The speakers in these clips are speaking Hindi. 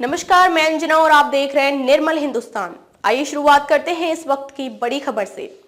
नमस्कार, मैं अंजना और आप देख रहे हैं निर्मल हिंदुस्तान। आइए शुरुआत करते हैं इस वक्त की बड़ी खबर से।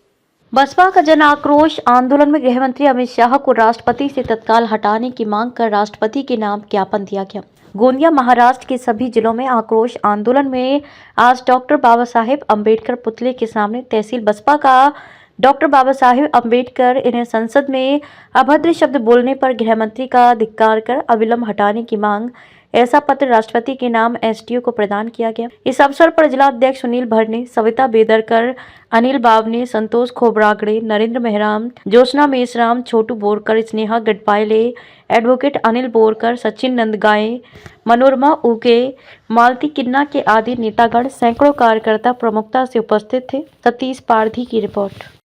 बसपा का जन आक्रोश आंदोलन में गृह मंत्री अमित शाह को राष्ट्रपति से तत्काल हटाने की मांग कर राष्ट्रपति के नाम ज्ञापन दिया गया। गोंदिया महाराष्ट्र के सभी जिलों में आक्रोश आंदोलन में आज डॉक्टर बाबा साहेब अम्बेडकर पुतले के सामने तहसील बसपा का डॉक्टर बाबा साहेब अम्बेडकर इन्हें संसद में अभद्र शब्द बोलने पर गृह मंत्री का धिक्कार कर अविलंब हटाने की मांग ऐसा पत्र राष्ट्रपति के नाम एसडीओ को प्रदान किया गया। इस अवसर पर जिला अध्यक्ष सुनील भरने, सविता बेदरकर, अनिल बावने, संतोष खोबरागड़े, नरेंद्र मेहराम, ज्योत्सना मेसराम, छोटू बोरकर, स्नेहा गढ़पाले, एडवोकेट अनिल बोरकर, सचिन नंदगाए, मनोरमा उके, मालती किन्ना के आदि नेतागण सैकड़ों कार्यकर्ता प्रमुखता से उपस्थित थे। सतीश पारधी की रिपोर्ट।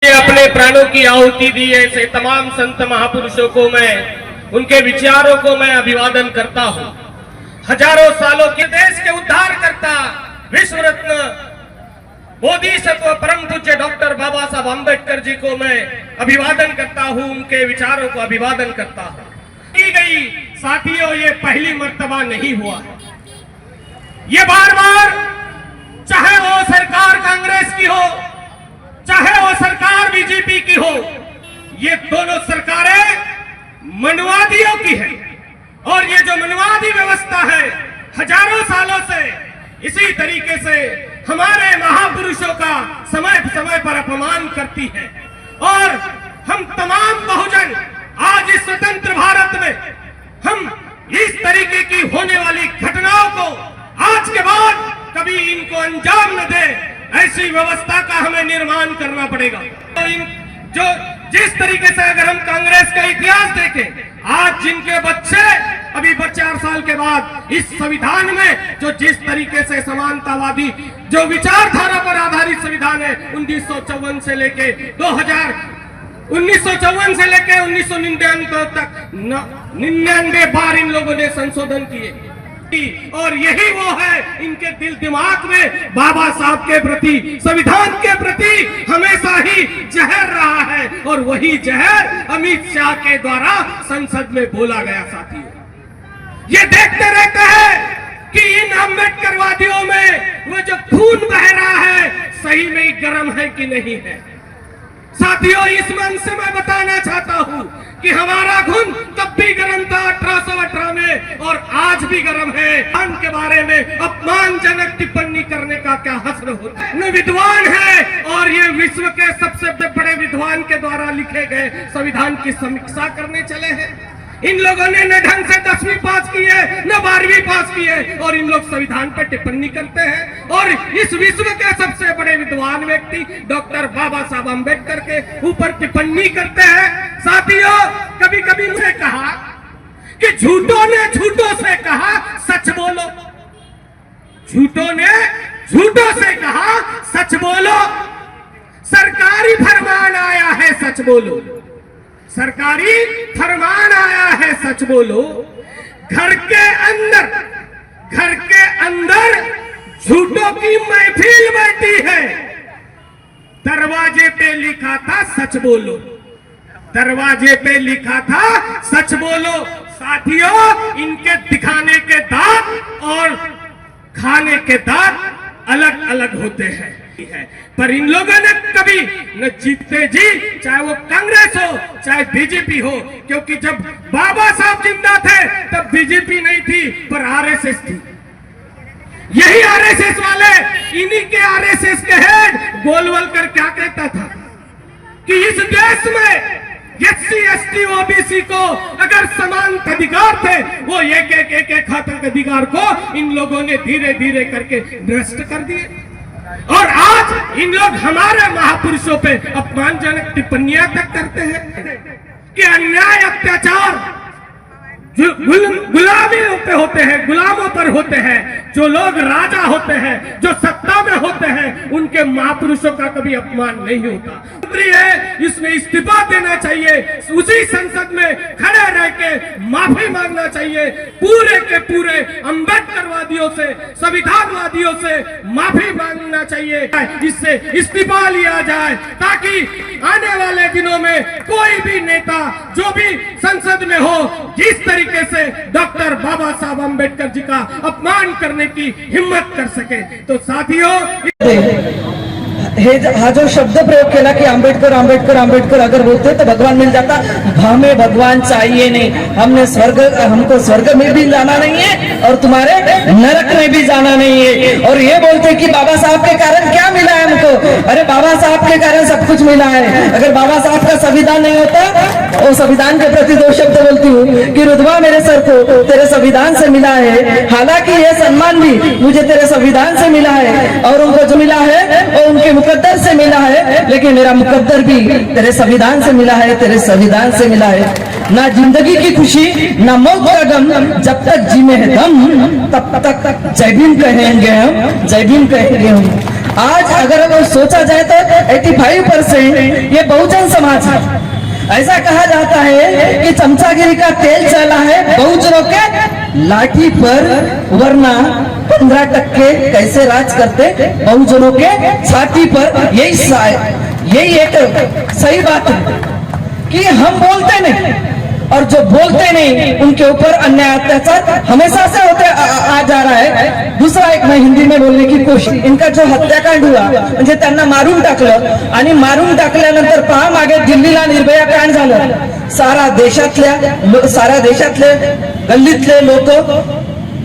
अपने प्राणों की आहुति दी ऐसे तमाम संत महापुरुषों को मैं, उनके विचारों को मैं अभिवादन करता हूँ। हजारों सालों के देश के उद्धार करता विश्व रत्न बोधिसत्व परम पूज्य डॉक्टर बाबा साहब अम्बेडकर जी को मैं अभिवादन करता हूँ, उनके विचारों को अभिवादन करता हूँ। की गई साथियों, ये पहली मर्तबा नहीं हुआ, ये बार बार, चाहे वो सरकार कांग्रेस की हो, चाहे वो सरकार बीजेपी की हो, ये दोनों सरकारें मनवादियों की है। और ये जो मनवादी व्यवस्था है हजारों सालों से इसी तरीके से हमारे महापुरुषों का समय समय पर अपमान करती है। और हम तमाम बहुजन आज इस स्वतंत्र भारत में हम इस तरीके की होने वाली घटनाओं को आज के बाद कभी इनको अंजाम न दे, ऐसी व्यवस्था का हमें निर्माण करना पड़ेगा। तो जो जिस तरीके से अगर हम कांग्रेस का इतिहास देखें, आज जिनके बच्चे अभी 4 साल के बाद इस संविधान में जो जिस तरीके से समानतावादी जो विचारधारा पर आधारित संविधान है 1954 से लेके 1954 से लेके 1999 तक 99 बार इन लोगों ने संशोधन किए। और यही वो है इनके दिल दिमाग में बाबा साहब के प्रति, संविधान के प्रति हमेशा ही जहर रहा है। और वही जहर अमित शाह के द्वारा संसद में बोला गया। साथियों, ये देखते रहते हैं कि इन अम्बेडकरवादियों में वो जो खून बह रहा है सही में गर्म है कि नहीं है। साथियों, इस मंच से मैं बताना चाहता हूं कि हमारा खून तब भी गर्म था 1818 में और आज भी गर्म है। धर्म के बारे में अपमानजनक टिप्पणी करने का क्या हश्र होता है। न विद्वान है और ये विश्व के सबसे बड़े विद्वान के द्वारा लिखे गए संविधान की समीक्षा करने चले हैं। इन लोगों ने न ढंग से 10वीं पास की है, न 12वीं पास की है, और इन लोग संविधान पर टिप्पणी करते हैं। और इस विश्व के सबसे बड़े विद्वान व्यक्ति डॉक्टर बाबा साहब अम्बेडकर के ऊपर टिप्पणी करते हैं। साथियों, कभी कभी मुझे कहा कि झूठों ने झूठों से कहा सच बोलो, झूठों ने झूठों से कहा सच बोलो। सरकारी फरमान आया है सच बोलो, सरकारी फरमान आया है सच बोलो। घर के अंदर झूठों की महफिल बैठी है। दरवाजे पे लिखा था सच बोलो, दरवाजे पे लिखा था सच बोलो। साथियों, इनके दिखाने के दांत और खाने के दांत अलग अलग होते हैं। पर इन लोगों ने कभी न जीतते जी, चाहे वो कांग्रेस हो चाहे बीजेपी हो, क्योंकि जब बाबा साहब जिंदा थे तब बीजेपी नहीं थी पर आरएसएस थी। यही आरएसएस वाले, इन्हीं के आरएसएस के हेड गोलवलकर क्या कहता था कि इस देश में एससी एसटी ओबीसी को अगर समान अधिकार थे, वो एक खातर अधिकार को इन लोगों ने धीरे धीरे करके नष्ट कर दिए। और आज इन लोग हमारे महापुरुषों पे अपमानजनक टिप्पणियां तक करते हैं कि अन्याय अत्याचार गुलामियों पे होते हैं, गुलामों पर होते हैं। जो लोग राजा होते हैं, जो सत्ता में होते हैं, उनके महापुरुषों का कभी अपमान नहीं होता। मंत्री है, इसमें इस्तीफा देना चाहिए, उसी संसद में खड़े रह के माफी मांगना चाहिए। पूरे के पूरे अम्बेडकरवादियों से, संविधानवादियों से माफी मांगना चाहिए, इससे इस्तीफा लिया जाए ताकि आने वाले दिनों में कोई भी नेता जो भी संसद में हो, जिस तरीके से डॉक्टर बाबा साहब अम्बेडकर जी का अपमान करने करने की हिम्मत कर सके। तो साथियों, हा जो शब्द प्रयोग केला कि आंबेडकर आंबेडकर आंबेडकर अगर बोलते तो भगवान मिल जाता, हमें भगवान चाहिए नहीं। हमको स्वर्ग में भी जाना नहीं है और तुम्हारे नरक में भी जाना नहीं है। और ये बोलते कि बाबा साहब के कारण क्या मिला है हमको, अरे बाबा साहब के कारण सब कुछ मिला है। अगर बाबा साहब का संविधान नहीं होता, वो संविधान के प्रति दो शब्द बोलती हूँ कि रुतबा मेरे सर को तेरे संविधान से मिला है, हालांकि ये सम्मान भी मुझे तेरे संविधान से मिला है और उनको जो मिला है वो उनके मुकद्दर से मिला है, लेकिन मेरा मुकद्दर भी तेरे संविधान से मिला है, तेरे संविधान से मिला है। ना जिंदगी की खुशी ना मौत का गम, जब तक जी में है दम तब तक जय भीम कहेंगे हम, जय भीम कहेंगे हम। आज अगर सोचा जाए तो 85% ये बहुजन समाज है। ऐसा कहा जाता है कि चमचागिरी का तेल चला है बहुजनों के लाठी पर, वरना 15% कैसे राज करते बहुजनों के छाती पर। यही एक सही बात है कि हम बोलते नहीं और जो बोलते नहीं उनके ऊपर अन्याय अत्याचार हमेशा से होते आ जा रहा है। दूसरा एक मैं हिंदी में बोलने की कोशिश, इनका जो हत्याकांड हुआ म्हणजे त्यांना मारून टाकलं आणि मारून टाकल्यानंतर पहा मागे दिल्लीला निर्भया कांड झालं। सारा देशातले गल्लीतले लोक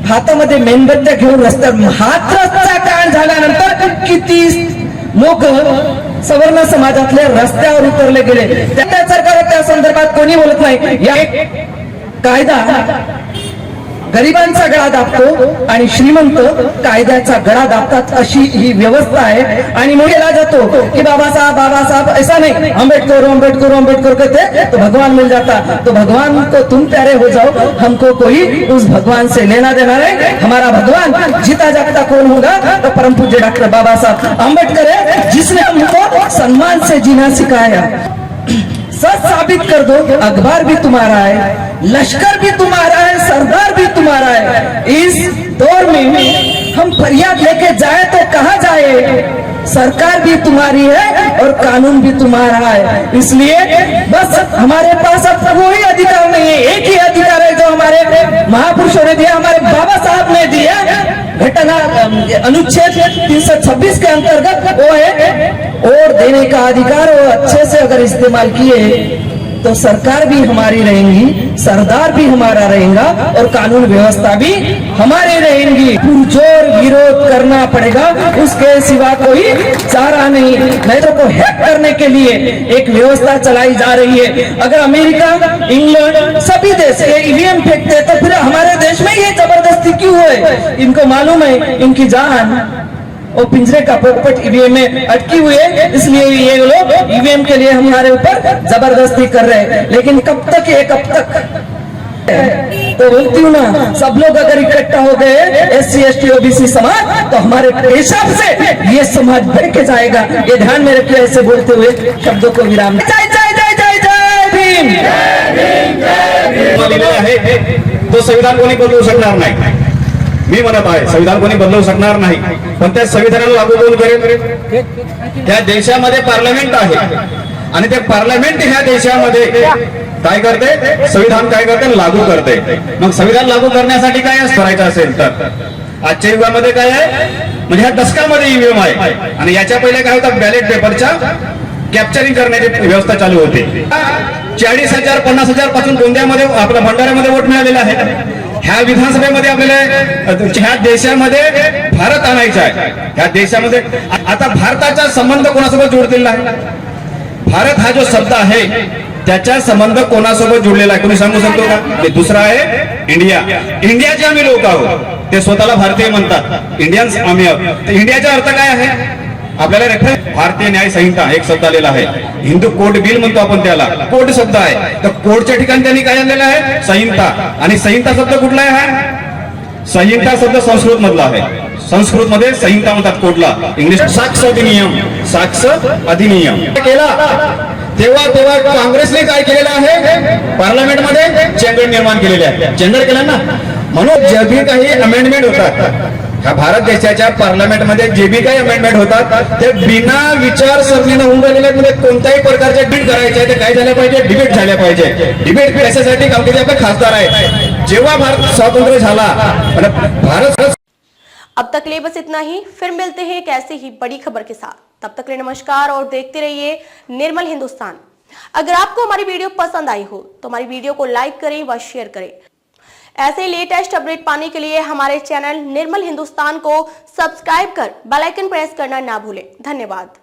हातामध्ये मेणबत्त्या घेऊन रस्त्यावर, हातरस्ता कांड झाल्यानंतर किती लोक सवर्ण समाजातले रस्त्यावर उतरले गेले। त्या सरकार त्या संदर्भात कोणी बोलत नाही। या कायदा गरिबांचा गळा दाबतो आणि श्रीमंत कायद्याचा गळा दाबतात, अशी ही व्यवस्था आहे। आणि मग केला जातो कि बाबा साहब ऐसा नहीं, अम्बेडकर अम्बेडकर अम्बेडकर कहते तो भगवान मिल जाता। तो भगवान को तुम प्यारे हो जाओ, हमको कोई उस भगवान से लेना देना नहीं। हमारा भगवान जीता जागता कौन होगा तो परम पूज्य डॉक्टर बाबा साहब अम्बेडकर है, जिसने हमको सम्मान से जीना सिखाया। सच साबित कर दो, अखबार भी तुम्हारा है, लश्कर भी तुम्हारा है, सरदार भी तुम्हारा है। इस दौर में हम फरियाद लेके जाए तो कहाँ जाए, सरकार भी तुम्हारी है और कानून भी तुम्हारा है। इसलिए बस हमारे पास अब कोई अधिकार नहीं है, एक ही अधिकार है जो हमारे महापुरुषों ने दिया, हमारे बाबा साहब ने दिया। घटना अनुच्छेद 326 के अंतर्गत वो है और देने का अधिकार। वो अच्छे से अगर इस्तेमाल किए तो सरकार भी हमारी रहेंगी, सरदार भी हमारा रहेगा और कानून व्यवस्था भी हमारी रहेंगी। पुरजोर विरोध करना पड़ेगा, उसके सिवा कोई चारा नहीं। नेता को हैक करने के लिए एक व्यवस्था चलाई जा रही है। अगर अमेरिका, इंग्लैंड सभी देश ये ईवीएम फेंकते तो फिर हमारे देश में ये जबरदस्ती क्यों है? इनको मालूम है इनकी जान वो पिंजरे का पोपट ईवीएम में अटकी हुई है, इसलिए ये लोग ईवीएम के लिए हमारे ऊपर जबरदस्ती कर रहे हैं। लेकिन कब तक तो बोलती हूँ ना, सब लोग अगर इकट्ठा हो गए SC ST OBC समाज तो हमारे पेशाब से ये समाज बढ़ के जाएगा। ये ध्यान में रखिए। ऐसे बोलते हुए शब्दों को विराम। जय जय जय जय जय भीम। तो संविधान कोणी बदलू शकणार नाही, मी म्हणत आहे संविधान कोणी बदलू शकणार नाही, पण त्या संविधानाला लागू कोण करेल? त्या देशामध्ये पार्लमेंट आहे आणि ते पार्लमेंट ह्या देशामध्ये काय करते, संविधान काय करते, लागू करते। मग संविधान लागू करण्यासाठी काय करायचं असेल तर आजच्या युगामध्ये काय आहे, म्हणजे ह्या दशकामध्ये ईव्हीएम आहे आणि याच्या पहिले काय होतं, बॅलेट पेपरच्या कॅप्चरिंग करण्याची व्यवस्था चालू होती। 40,000 50,000 पासून गोंदियामध्ये आपल्या भंडाऱ्यामध्ये वोट मिळालेले आहेत। ह्या विधानसभेमध्ये आपल्याला ह्या देशामध्ये भारत आणायचा आहे। ह्या देशामध्ये आता भारताचा संबंध कोणासोबत जोडलेला आहे? भारत हा जो शब्द आहे त्याचा संबंध कोणासोबत जोडलेला आहे, कोणी सांगू शकतो का? ते दुसरा आहे इंडिया। इंडियाचे आम्ही लोक आहोत, ते स्वतःला भारतीय म्हणतात, इंडियन्स आम्ही आहोत। इंडियाचा अर्थ काय आहे? आपल्याला रेफरन्स भारतीय न्याय संहिता एक शब्द आलेला आहे, हिंदू कोड बिल म्हणतो आपण त्याला, कोड शब्द आहे। तर कोडच्या ठिकाणी त्यांनी काय आणलेलं आहे, संहिता। आणि संहिता शब्द कुठला आहे? संहिता शब्द संस्कृत मधला आहे, संस्कृत मध्ये संहिता म्हणतात कोडला, इंग्लिश साक्ष अधिनियम, साक्ष अधिनियम केला तेव्हा काँग्रेसने काय केलेलं आहे, पार्लमेंट मध्ये चेंबर निर्माण केलेले आहे। चेंबर केलं ना, म्हणून जे भी काही अमेंडमेंट होतात ह्या भारत देशाच्या पार्लमेंटमध्ये, जे बी काही अमेंडमेंट होतात ते बिना विचारसरणीनं होऊन राहिलेले, म्हणजे कोणत्याही प्रकारचे डिबेट करायचे आहे ते काय झालं पाहिजे, डिबेट झाल्या पाहिजे। डिबेट कशासाठी? कारण की आपले खासदार आहेत। जेव्हा भारत स्वातंत्र्य झाला, भारत अब तक ले बस इतना ही, फिर मिलते हैं एक ऐसी ही बड़ी खबर के साथ। तब तक ले नमस्कार और देखते रहिए निर्मल हिंदुस्तान। अगर आपको हमारी वीडियो पसंद आई हो तो हमारी वीडियो को लाइक करें व शेयर करें। ऐसे ही लेटेस्ट अपडेट पाने के लिए हमारे चैनल निर्मल हिंदुस्तान को सब्सक्राइब कर बेल आइकन प्रेस करना ना भूलें। धन्यवाद।